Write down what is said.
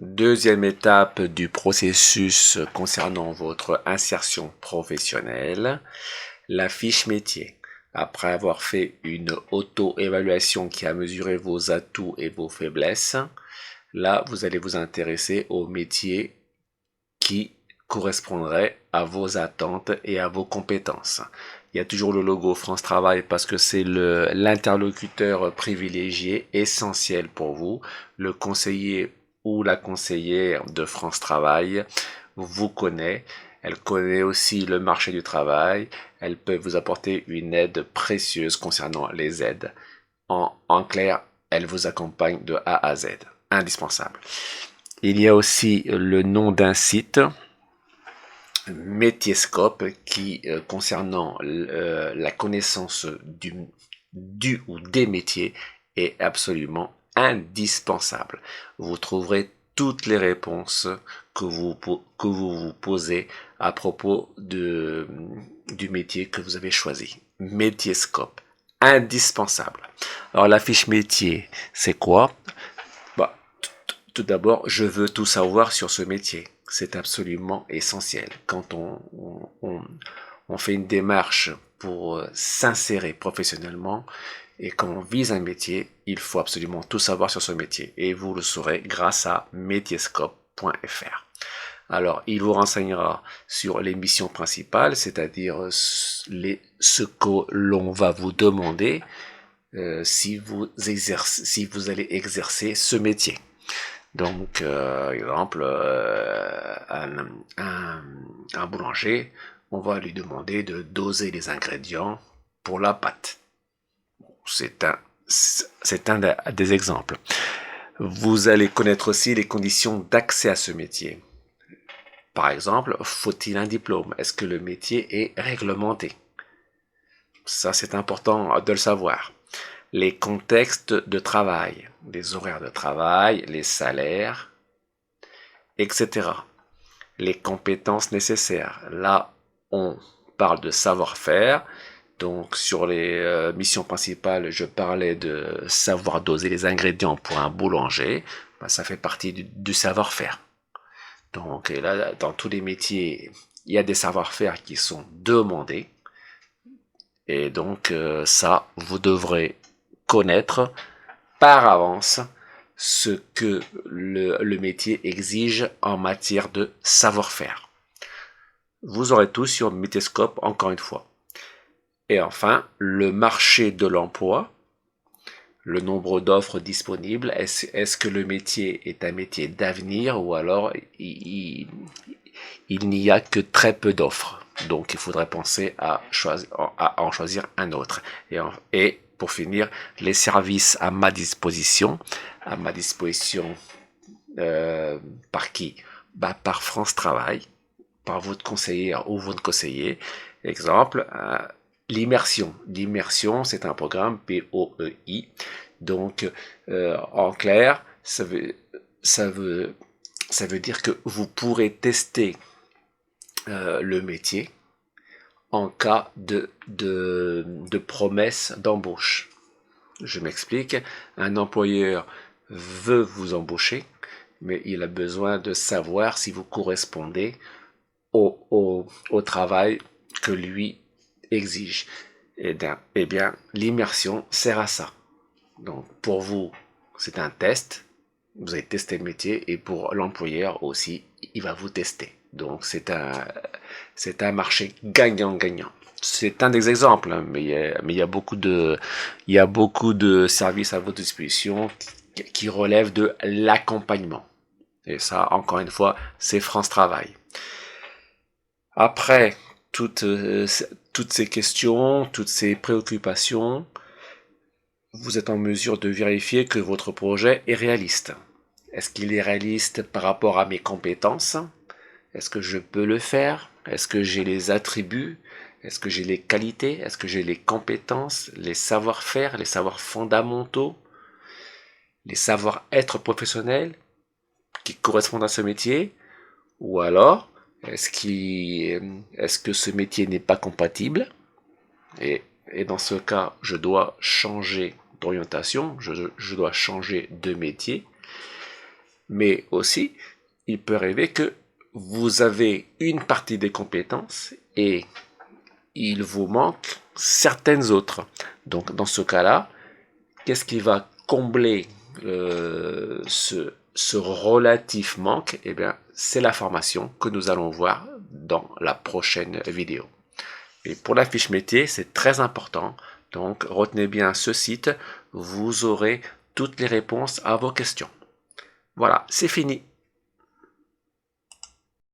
Deuxième étape du processus concernant votre insertion professionnelle, la fiche métier. Après avoir fait une auto-évaluation qui a mesuré vos atouts et vos faiblesses, là, vous allez vous intéresser au métier qui correspondrait à vos attentes et à vos compétences. Il y a toujours le logo France Travail parce que c'est l'interlocuteur privilégié, essentiel pour vous. Le conseiller ou la conseillère de France Travail vous connaît. Elle connaît aussi le marché du travail. Elle peut vous apporter une aide précieuse concernant les aides. En clair, elle vous accompagne de A à Z. Indispensable. Il y a aussi le nom d'un site, Métiescope, qui, concernant la connaissance du ou des métiers, est absolument indispensable. Vous trouverez toutes les réponses que vous vous posez à propos du métier que vous avez choisi. Métiescope, indispensable. Alors la fiche métier, c'est quoi? Bah, tout d'abord, je veux tout savoir sur ce métier. C'est absolument essentiel. Quand on fait une démarche pour s'insérer professionnellement et qu'on vise un métier, il faut absolument tout savoir sur ce métier. Et vous le saurez grâce à métiescope.fr. Alors, il vous renseignera sur les missions principales, c'est-à-dire ce que l'on va vous demander si vous allez exercer ce métier. Donc, exemple, un boulanger, on va lui demander de doser les ingrédients pour la pâte. C'est un des exemples. Vous allez connaître aussi les conditions d'accès à ce métier. Par exemple, faut-il un diplôme? Est-ce que le métier est réglementé? Ça, c'est important de le savoir. Les contextes de travail, les horaires de travail, les salaires, etc. Les compétences nécessaires. Là, on parle de savoir-faire. Donc, sur les missions principales, je parlais de savoir doser les ingrédients pour un boulanger. Ben, ça fait partie du savoir-faire. Donc, et là, dans tous les métiers, il y a des savoir-faire qui sont demandés. Et donc, ça, vous devrez connaître par avance ce que le métier exige en matière de savoir-faire. Vous aurez tout sur Métiescope, encore une fois. Et enfin, le marché de l'emploi, le nombre d'offres disponibles. Est-ce que le métier est un métier d'avenir ou alors il n'y a que très peu d'offres? Donc il faudrait penser à en choisir un autre. Et pour finir, les services à ma disposition. Par qui? Bah, par France Travail, par votre conseiller ou votre conseiller. Exemple, l'immersion. L'immersion, c'est un programme POEI. Donc, en clair, ça veut dire que vous pourrez tester le métier en cas de promesse d'embauche. Je m'explique. Un employeur veut vous embaucher, mais il a besoin de savoir si vous correspondez au travail que lui exige. Eh bien, l'immersion sert à ça. Donc, pour vous, c'est un test. Vous allez tester le métier et pour l'employeur aussi, il va vous tester. Donc, c'est un marché gagnant-gagnant. C'est un des exemples, hein, mais il y a beaucoup de services à votre disposition qui relèvent de l'accompagnement. Et ça, encore une fois, c'est France Travail. Après toutes ces questions, toutes ces préoccupations, vous êtes en mesure de vérifier que votre projet est réaliste. Est-ce qu'il est réaliste par rapport à mes compétences? Est-ce que je peux le faire? Est-ce que j'ai les attributs? Est-ce que j'ai les qualités? Est-ce que j'ai les compétences, les savoir-faire, les savoirs fondamentaux, les savoir-être professionnels qui correspondent à ce métier? Ou alors, est-ce que ce métier n'est pas compatible? Et dans ce cas, je dois changer d'orientation, je dois changer de métier. Mais aussi, il peut arriver que vous avez une partie des compétences et il vous manque certaines autres. Donc dans ce cas-là, qu'est-ce qui va combler ce relatif manque? Eh bien, c'est la formation que nous allons voir dans la prochaine vidéo. Et pour la fiche métier, c'est très important. Donc, retenez bien ce site. Vous aurez toutes les réponses à vos questions. Voilà, c'est fini.